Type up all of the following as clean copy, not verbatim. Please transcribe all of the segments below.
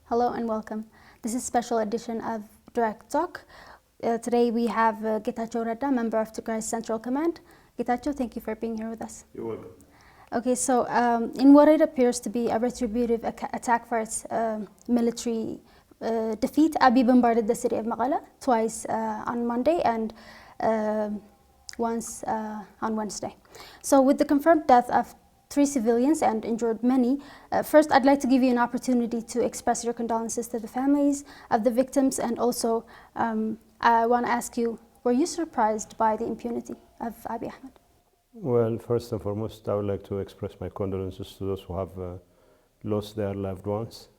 Hello and welcome. This is a special edition of Direct Talk. Today we have Getachew Reda, member of Tigray's Central Command. Getachew, thank you for being here with us. You're welcome. Okay, so in what it appears to be a retributive attack for its military defeat, Abebe bombarded the city of Maqala twice on Monday and once on Wednesday. So with the confirmed death of 3 civilians and injured many, first I'd like to give you an opportunity to express your condolences to the families of the victims, and also I want to ask you, were you surprised by the impunity of Abiy Ahmed? Well, first and foremost, I would like to express my condolences to those who have lost their loved ones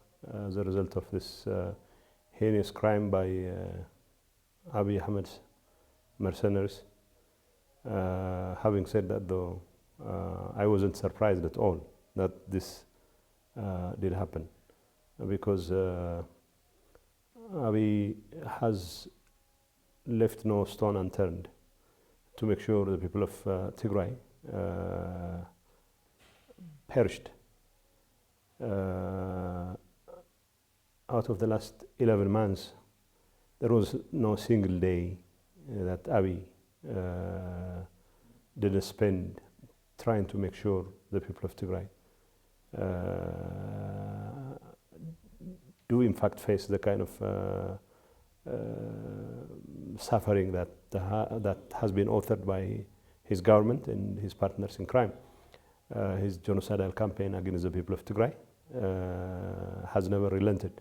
as a result of this heinous crime by Abiy Ahmed's mercenaries. Having said that, though, I wasn't surprised at all that this did happen, because Abiy has left no stone unturned to make sure the people of Tigray perished. Out of the last 11 months, there was no single day that Abiy didn't spend trying to make sure the people of Tigray do in fact face the kind of suffering that has been authored by his government and his partners in crime. His genocidal campaign against the people of Tigray has never relented,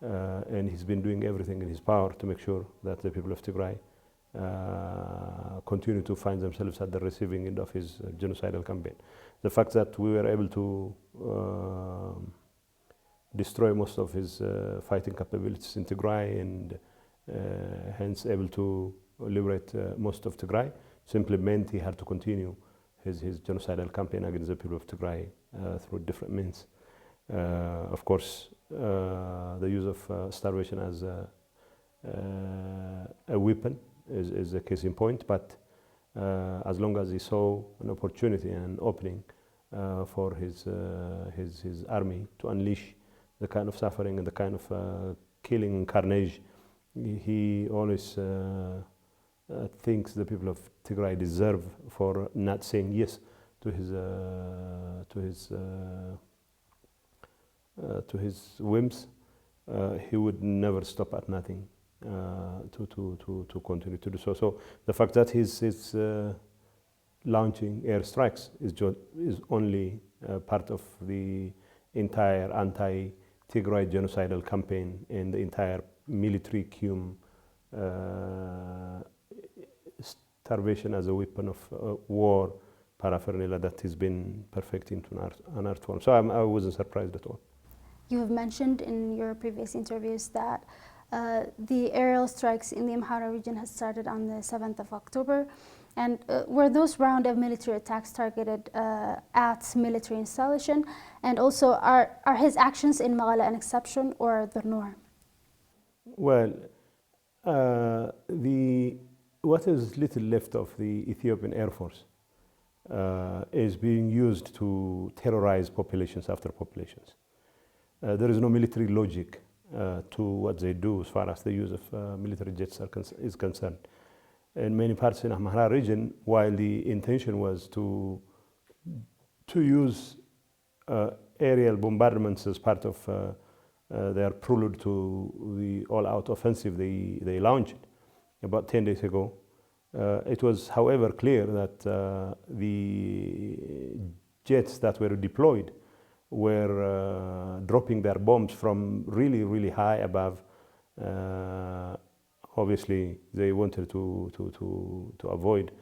and he's been doing everything in his power to make sure that the people of Tigray continue to find themselves at the receiving end of his genocidal campaign. The fact that we were able to destroy most of his fighting capabilities in Tigray and hence able to liberate most of Tigray simply meant he had to continue his genocidal campaign against the people of Tigray through different means. Of course, the use of starvation as a weapon is a case in point, but as long as he saw an opportunity and an opening for his army to unleash the kind of suffering and the kind of killing and carnage he always thinks the people of Tigray deserve for not saying yes to his whims, he would never stop at nothing to continue to do so. So the fact that he's launching airstrikes is only part of the entire anti-Tigray genocidal campaign and the entire military cum starvation as a weapon of war paraphernalia that has been perfected into an art form. So I wasn't surprised at all. You have mentioned in your previous interviews that the aerial strikes in the Amhara region has started on the 7th of October. And were those round of military attacks targeted at military installation? And also, are his actions in Maqala an exception or the norm? Well, what is little left of the Ethiopian Air Force is being used to terrorize populations after populations. There is no military logic to what they do as far as the use of military jets is concerned. In many parts in Amhara region, while the intention was to use aerial bombardments as part of their prelude to the all-out offensive they launched about 10 days ago, it was, however, clear that the jets that were deployed were dropping their bombs from really, really high above. Obviously, they wanted to avoid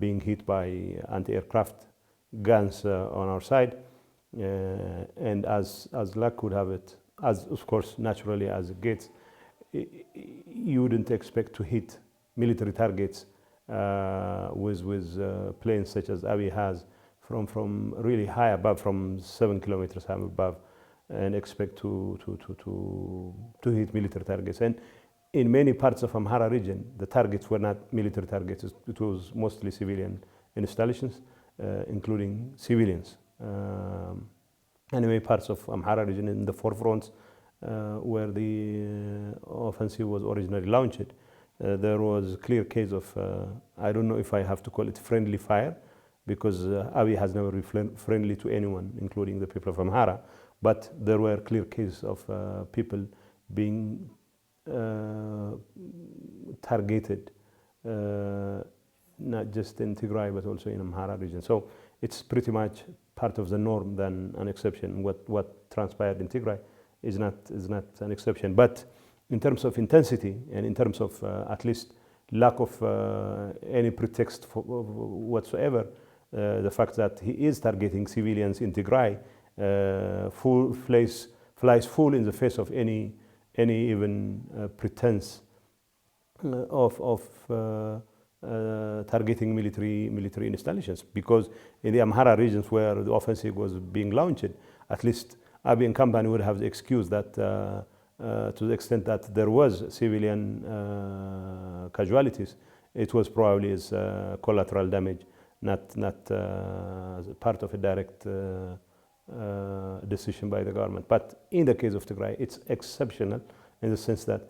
being hit by anti-aircraft guns on our side. And as luck would have it, as of course naturally as it gets, you wouldn't expect to hit military targets with planes such as Abiy has from really high above, from 7 kilometers high above, and expect to hit military targets. And in many parts of Amhara region, the targets were not military targets. It was mostly civilian installations, including civilians. And in many parts of Amhara region, in the forefronts, where the offensive was originally launched, there was a clear case of, I don't know if I have to call it friendly fire, because Abiy has never been friendly to anyone, including the people of Amhara, but there were clear cases of people being targeted, not just in Tigray, but also in Amhara region. So it's pretty much part of the norm than an exception. What transpired in Tigray is not an exception. But in terms of intensity and in terms of at least lack of any pretext whatsoever, the fact that he is targeting civilians in Tigray flies full in the face of any even pretense of targeting military installations. Because in the Amhara regions where the offensive was being launched, at least Abiy and company would have the excuse that to the extent that there was civilian casualties, it was probably as collateral damage, not part of a direct decision by the government. But in the case of Tigray, it's exceptional in the sense that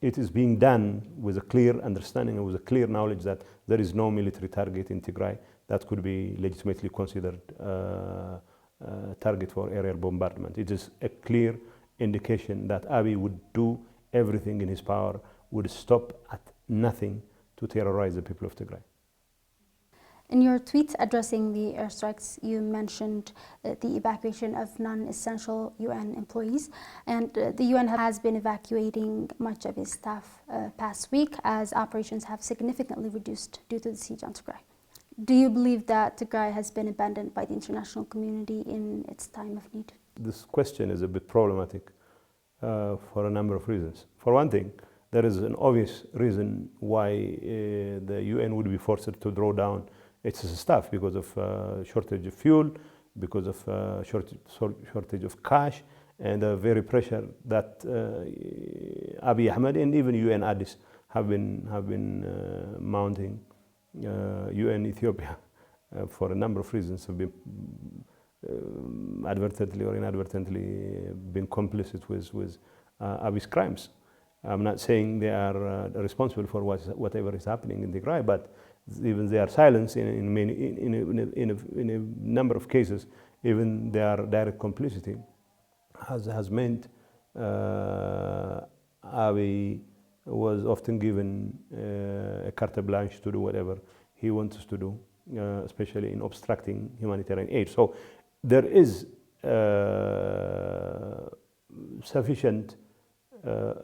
it is being done with a clear understanding and with a clear knowledge that there is no military target in Tigray that could be legitimately considered target for aerial bombardment. It is a clear indication that Abiy would do everything in his power, would stop at nothing to terrorize the people of Tigray. In your tweet addressing the airstrikes, you mentioned the evacuation of non-essential UN employees, and the UN has been evacuating much of its staff past week as operations have significantly reduced due to the siege on Tigray. Do you believe that Tigray has been abandoned by the international community in its time of need? This question is a bit problematic for a number of reasons. For one thing, there is an obvious reason why the UN would be forced to draw down its staff, because of shortage of fuel, because of shortage of cash, and the very pressure that Abiy Ahmed and even UN Addis have been mounting. UN Ethiopia, for a number of reasons, have been advertently or inadvertently been complicit with Abiy's crimes. I'm not saying they are responsible for whatever is happening in Tigray, but even their silence in a number of cases, even their direct complicity has meant Abiy was often given a carte blanche to do whatever he wants to do, especially in obstructing humanitarian aid. So there is sufficient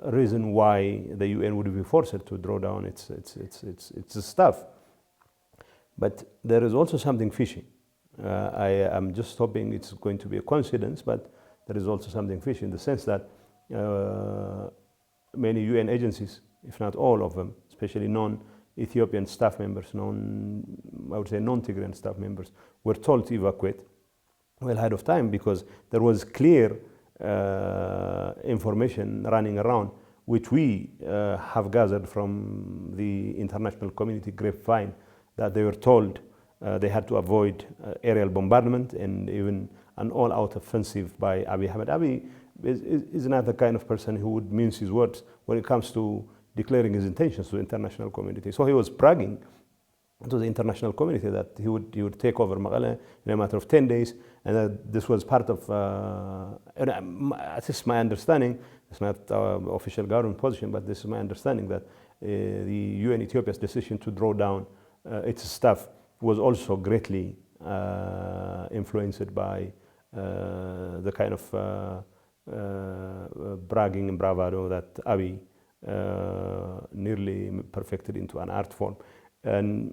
reason why the UN would be forced to draw down its staff. But there is also something fishy. I am just hoping it's going to be a coincidence, but there is also something fishy in the sense that many UN agencies, if not all of them, especially non-Ethiopian staff members, I would say non-Tigrayan staff members, were told to evacuate well ahead of time, because there was clear information running around, which we have gathered from the international community grapevine, that they were told they had to avoid aerial bombardment and even an all-out offensive by Abiy Ahmed. Abiy is not the kind of person who would mince his words when it comes to declaring his intentions to the international community. So he was bragging to the international community that he would take over Mekelle in a matter of 10 days, and that this was part of, this is my understanding, it's not official government position, but this is my understanding, that the UN Ethiopia's decision to draw down its staff was also greatly influenced by the kind of bragging and bravado that Abiy nearly perfected into an art form. And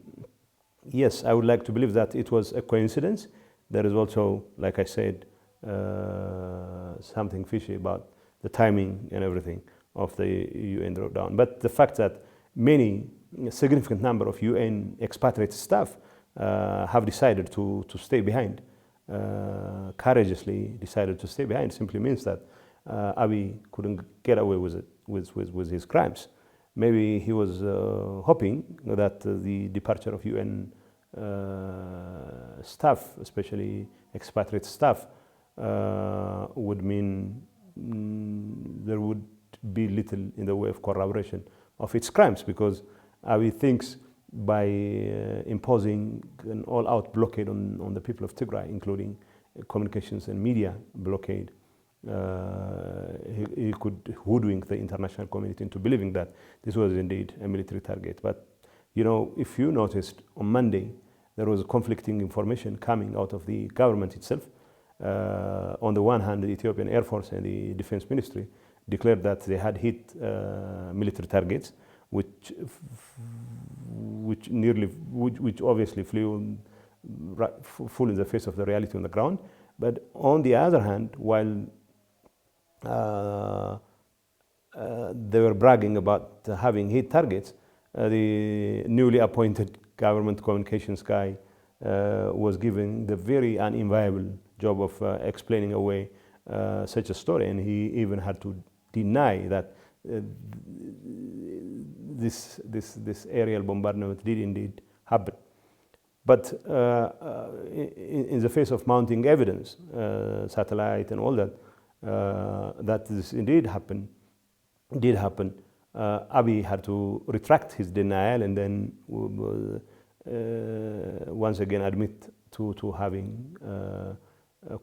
yes, I would like to believe that it was a coincidence. There is also, like I said, something fishy about the timing and everything of the UN drawdown. But the fact that a significant number of UN expatriate staff have decided to stay behind, courageously decided to stay behind, simply means that Abiy couldn't get away with it, with his crimes. Maybe he was hoping that the departure of UN staff, especially expatriate staff, would mean there would be little in the way of corroboration of its crimes, because Abiy thinks by imposing an all-out blockade on the people of Tigray, including communications and media blockade, he could hoodwink the international community into believing that this was indeed a military target. But you know, if you noticed on Monday, there was conflicting information coming out of the government itself. On the one hand, the Ethiopian Air Force and the Defense Ministry declared that they had hit military targets, which obviously flew full in the face of the reality on the ground. But on the other hand, while they were bragging about having hit targets, the newly appointed government communications guy was given the very unenviable job of explaining away such a story, and he even had to deny that this aerial bombardment did indeed happen. But in the face of mounting evidence, satellite and all that, that this indeed did happen, Abiy had to retract his denial and then once again admit to having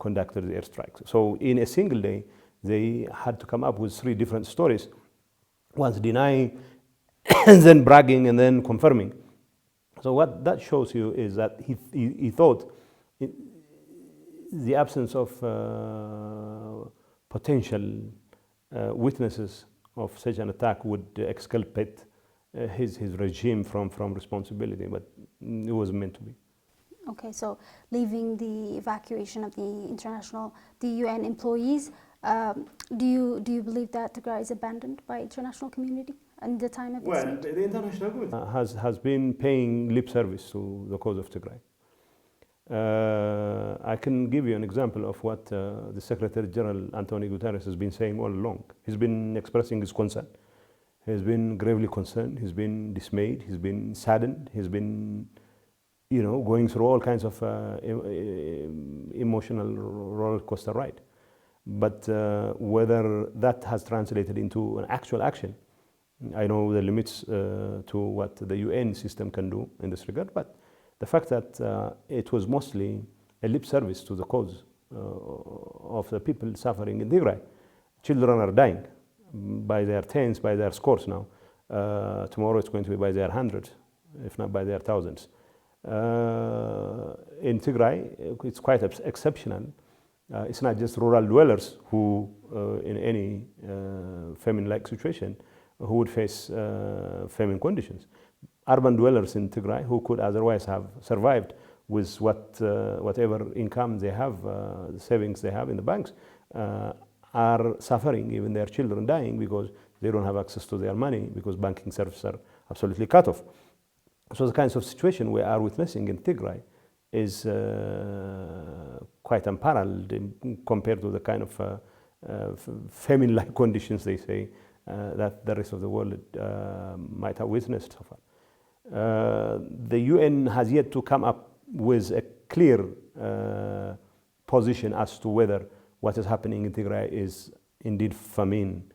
conducted the airstrikes. So in a single day, they had to come up with 3 different stories, once denying, and then bragging, and then confirming. So what that shows you is that he thought the absence of potential witnesses of such an attack would exculpate his regime from responsibility, but it wasn't meant to be. Okay, so leaving the evacuation of the UN employees, do you believe that Tigray is abandoned by international community in the time of this meeting? The international community has been paying lip service to the cause of Tigray. I can give you an example of what the Secretary General Antonio Guterres has been saying all along. He's been expressing his concern. He's been gravely concerned. He's been dismayed. He's been saddened. He's been, going through all kinds of emotional roller coaster ride. But whether that has translated into an actual action, I know the limits to what the UN system can do in this regard, but the fact that it was mostly a lip service to the cause of the people suffering in Tigray. Children are dying by their tens, by their scores now. Tomorrow it's going to be by their hundreds, if not by their thousands. In Tigray, it's quite exceptional. It's not just rural dwellers who, in any famine-like situation, who would face famine conditions. Urban dwellers in Tigray, who could otherwise have survived with whatever income they have, the savings they have in the banks, are suffering, even their children dying, because they don't have access to their money, because banking services are absolutely cut off. So the kinds of situation we are witnessing in Tigray is quite unparalleled compared to the kind of famine-like conditions, they say, that the rest of the world might have witnessed so far. The UN has yet to come up with a clear position as to whether what is happening in Tigray is indeed famine.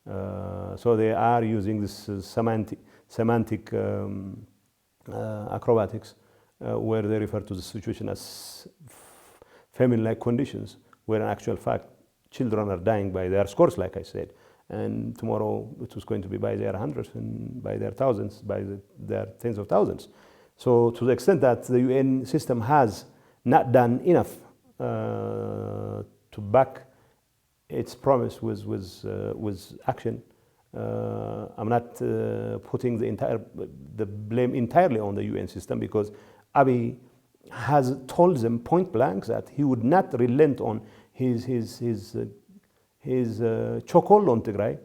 So they are using this semantic acrobatics where they refer to the situation as famine-like conditions, where in actual fact children are dying by their scores, like I said. And tomorrow it was going to be by their hundreds and by their thousands, by their tens of thousands. So to the extent that the UN system has not done enough to back its promise with action, I'm not putting the blame entirely on the UN system, because Abiy has told them point blank that he would not relent on his chokehold on Tigray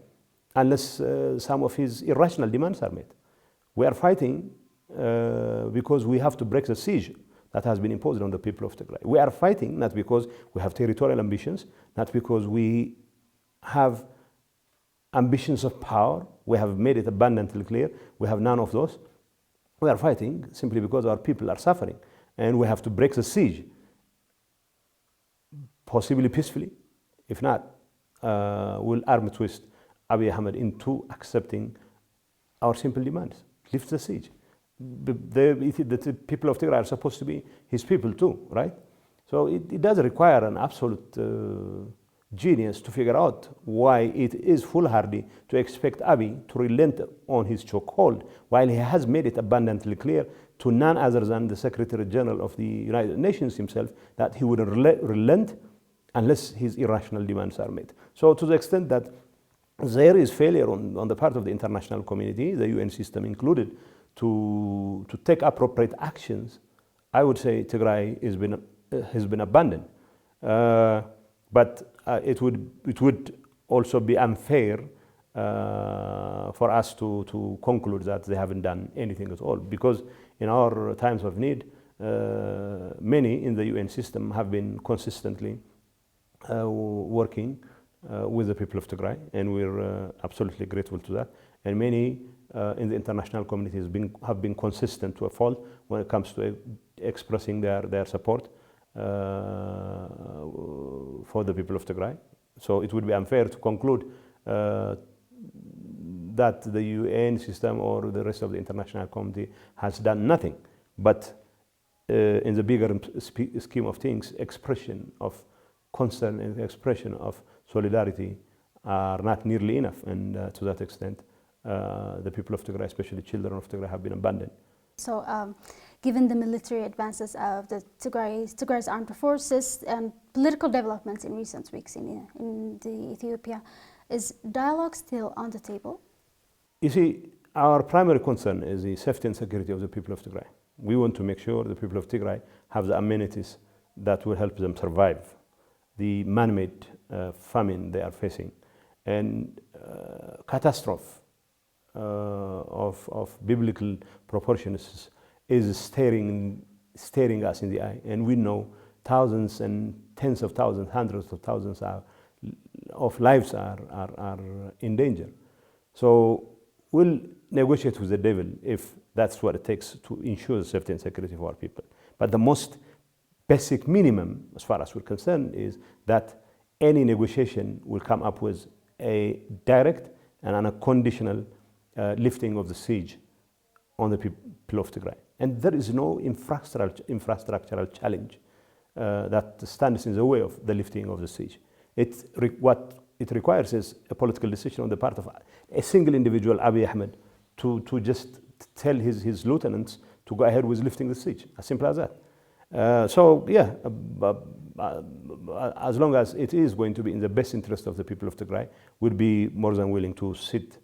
unless some of his irrational demands are met. We are fighting because we have to break the siege that has been imposed on the people of Tigray. We are fighting not because we have territorial ambitions, not because we have ambitions of power. We have made it abundantly clear. We have none of those. We are fighting simply because our people are suffering, and we have to break the siege, possibly peacefully, if not will arm twist Abiy Ahmed into accepting our simple demands. Lift the siege. The people of Tigray are supposed to be his people too, right? So it does require an absolute genius to figure out why it is foolhardy to expect Abiy to relent on his chokehold while he has made it abundantly clear to none other than the Secretary General of the United Nations himself that he wouldn't relent unless his irrational demands are met. So to the extent that there is failure on the part of the international community, the UN system included, to take appropriate actions, I would say Tigray has been abandoned. But it would also be unfair for us to conclude that they haven't done anything at all, because in our times of need, many in the UN system have been consistently working with the people of Tigray, and we're absolutely grateful to that. And many in the international community have been consistent to a fault when it comes to expressing their support for the people of Tigray. So it would be unfair to conclude that the UN system or the rest of the international community has done nothing. But in the bigger scheme of things, expression of concern and expression of solidarity are not nearly enough. And to that extent, the people of Tigray, especially children of Tigray, have been abandoned. So given the military advances of the Tigray's armed forces and political developments in recent weeks in the Ethiopia, is dialogue still on the table? You see, our primary concern is the safety and security of the people of Tigray. We want to make sure the people of Tigray have the amenities that will help them survive the man-made famine they are facing, and catastrophe of biblical proportions is staring us in the eye, and we know thousands and tens of thousands, hundreds of thousands of lives are in danger. So we'll negotiate with the devil if that's what it takes to ensure the safety and security for our people. But the most basic minimum, as far as we're concerned, is that any negotiation will come up with a direct and unconditional lifting of the siege on the people of Tigray. And there is no infrastructural challenge that stands in the way of the lifting of the siege. What it requires is a political decision on the part of a single individual, Abiy Ahmed, to just tell his lieutenants to go ahead with lifting the siege. As simple as that. So yeah, as long as it is going to be in the best interest of the people of Tigray, we'll be more than willing to sit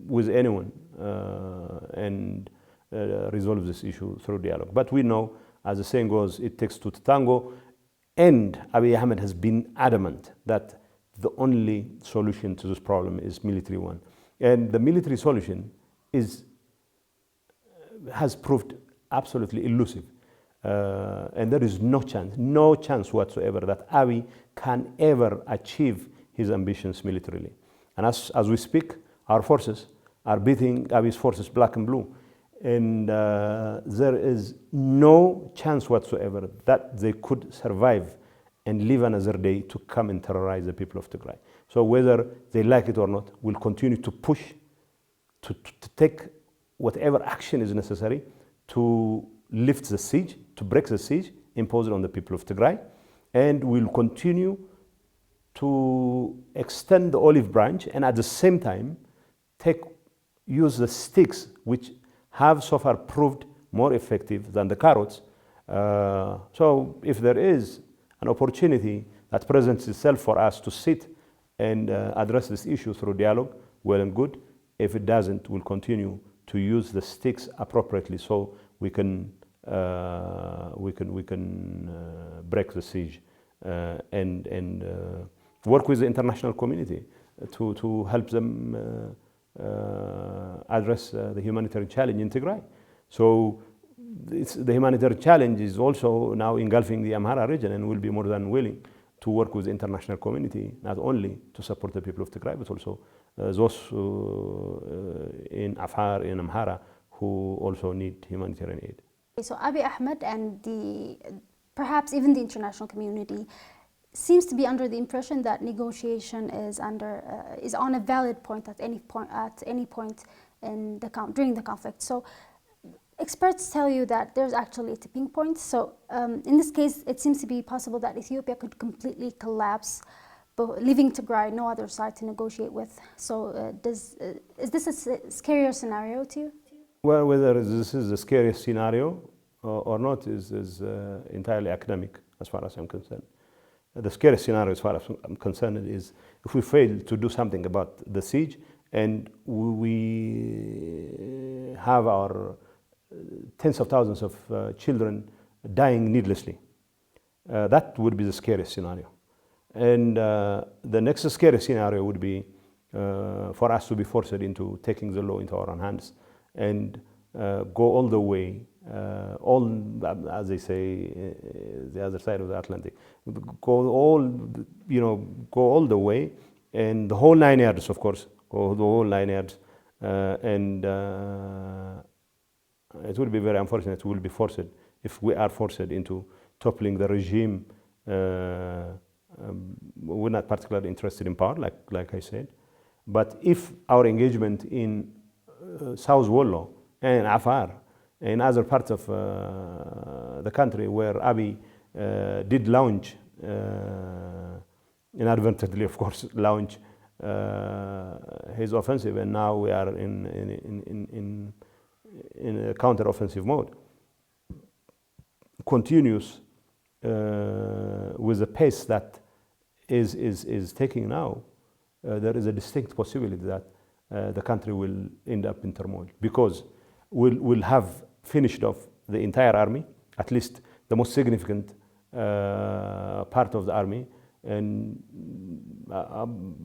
with anyone and resolve this issue through dialogue. But we know, as the saying goes, it takes two to tango, and Abiy Ahmed has been adamant that the only solution to this problem is military one. And the military solution has proved absolutely elusive. And there is no chance whatsoever that Abiy can ever achieve his ambitions militarily. And as we speak, our forces are beating Abiy's forces black and blue. And there is no chance whatsoever that they could survive and live another day to come and terrorize the people of Tigray. So whether they like it or not, we'll continue to push to take whatever action is necessary to lift the siege, to break the siege imposed on the people of Tigray. And we'll continue to extend the olive branch, and at the same time use the sticks, which have so far proved more effective than the carrots. So if there is an opportunity that presents itself for us to sit and address this issue through dialogue, well and good. If it doesn't, we'll continue to use the sticks appropriately so we can break the siege and work with the international community to help them address the humanitarian challenge in Tigray. So the humanitarian challenge is also now engulfing the Amhara region, and we'll be more than willing to work with the international community, not only to support the people of Tigray, but also those in Afar, in Amhara, who also need humanitarian aid. So Abiy Ahmed and the perhaps even the international community seems to be under the impression that negotiation is on a valid point at any point in during the conflict. So experts tell you that there's actually a tipping point. So in this case, it seems to be possible that Ethiopia could completely collapse, leaving Tigray no other side to negotiate with. So is this a scarier scenario to you? Well, whether this is the scariest scenario or not is entirely academic as far as I'm concerned. The scariest scenario as far as I'm concerned is if we fail to do something about the siege and we have our tens of thousands of children dying needlessly. That would be the scariest scenario. And the next scariest scenario would be for us to be forced into taking the law into our own hands and go all the way, as they say, the other side of the Atlantic, go all the way, and the whole 9 yards, of course, go the whole 9 yards, and it will be very unfortunate. We will be forced, if we are forced into toppling the regime. We're not particularly interested in power, like I said, but if our engagement in South Wollo and Afar and other parts of the country where Abiy did launch, inadvertently, of course, launch his offensive, and now we are in a counter-offensive mode, continues with the pace that is taking now, there is a distinct possibility that the country will end up in turmoil, because we'll have finished off the entire army, at least the most significant part of the army, and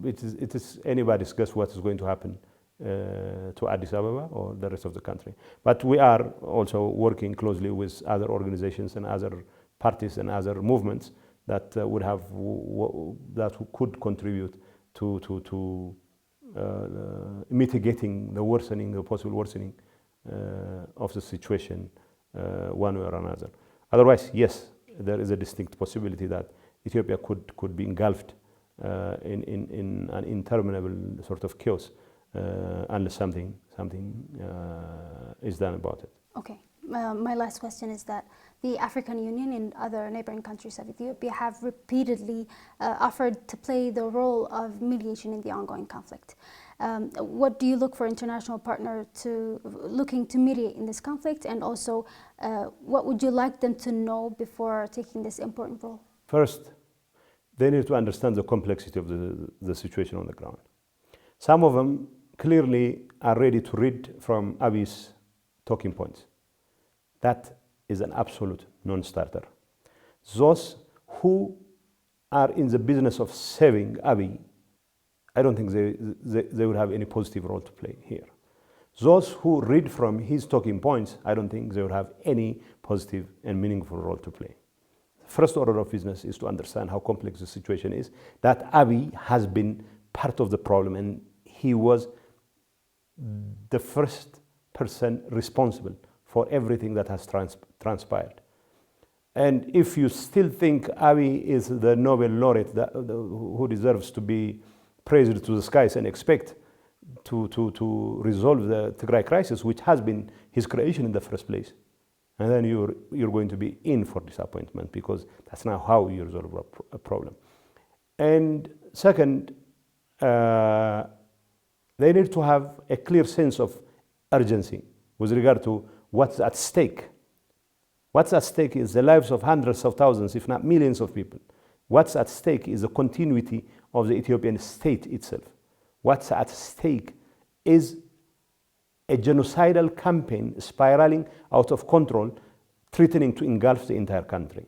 it is anybody's guess what is going to happen to Addis Ababa or the rest of the country. But we are also working closely with other organizations and other parties and other movements that could contribute to mitigating the possible worsening of the situation one way or another. Otherwise, yes, there is a distinct possibility that Ethiopia could be engulfed in an interminable sort of chaos unless something is done about it. Okay. My last question is that the African Union and other neighboring countries of Ethiopia have repeatedly offered to play the role of mediation in the ongoing conflict. What do you look for international partner looking to mediate in this conflict, and also what would you like them to know before taking this important role? First, they need to understand the complexity of the situation on the ground. Some of them clearly are ready to read from Abiy's talking points. That is an absolute non-starter. Those who are in the business of saving Abiy, I don't think they will have any positive role to play here. Those who read from his talking points, I don't think they will have any positive and meaningful role to play. The first order of business is to understand how complex the situation is, that Abiy has been part of the problem, and he was the first person responsible for everything that has transpired. And if you still think Abiy is the Nobel laureate who deserves to be praised to the skies and expect to resolve the Tigray crisis, which has been his creation in the first place, and then you're going to be in for disappointment, because that's not how you resolve a problem. And second, they need to have a clear sense of urgency with regard to what's at stake. What's at stake is the lives of hundreds of thousands, if not millions of people. What's at stake is the continuity of the Ethiopian state itself. What's at stake is a genocidal campaign spiraling out of control, threatening to engulf the entire country.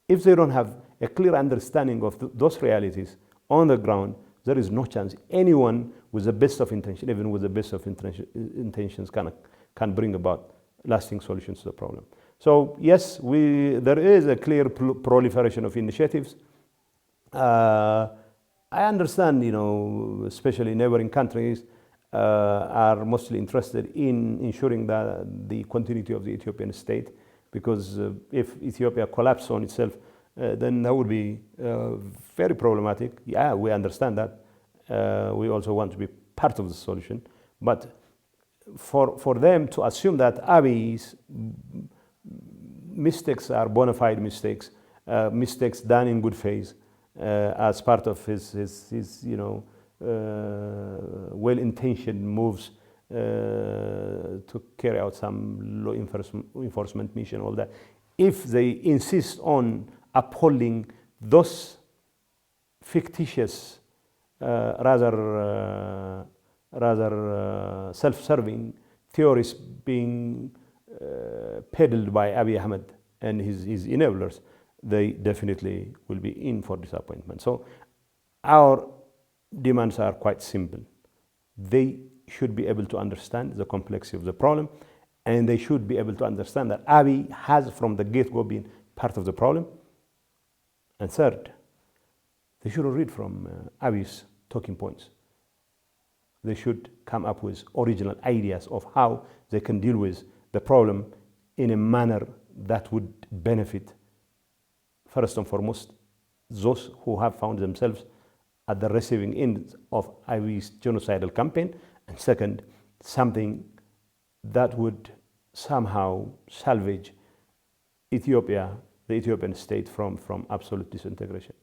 If they don't have a clear understanding of those realities on the ground, there is no chance anyone with the best of intention, even with the best of intentions, can bring about lasting solutions to the problem. So yes, there is a clear proliferation of initiatives. I understand, especially neighboring countries are mostly interested in ensuring that the continuity of the Ethiopian state, because if Ethiopia collapsed on itself, then that would be very problematic. Yeah, we understand that. We also want to be part of the solution. But for them to assume that Abiy's mistakes are bona fide mistakes, mistakes done in good faith, as part of his well-intentioned moves to carry out some law enforcement mission, all that. If they insist on upholding those fictitious, rather self-serving theories being peddled by Abiy Ahmed and his enablers, they definitely will be in for disappointment. So our demands are quite simple. They should be able to understand the complexity of the problem, and they should be able to understand that Abiy has from the get-go been part of the problem. And third, they shouldn't read from Abiy's talking points. They should come up with original ideas of how they can deal with the problem in a manner that would benefit, first and foremost, those who have found themselves at the receiving end of Abiy's genocidal campaign, and second, something that would somehow salvage Ethiopia, the Ethiopian state, from absolute disintegration.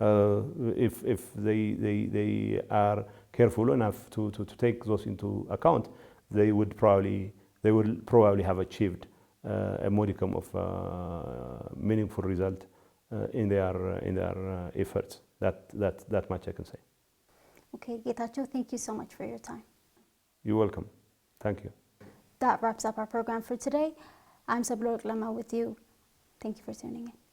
If they are careful enough to take those into account, they will probably have achieved a modicum of meaningful result in their efforts. That much I can say. Okay, Getachew, thank you so much for your time. You're welcome. Thank you. That wraps up our program for today. I'm Sablo Lama with you. Thank you for tuning in.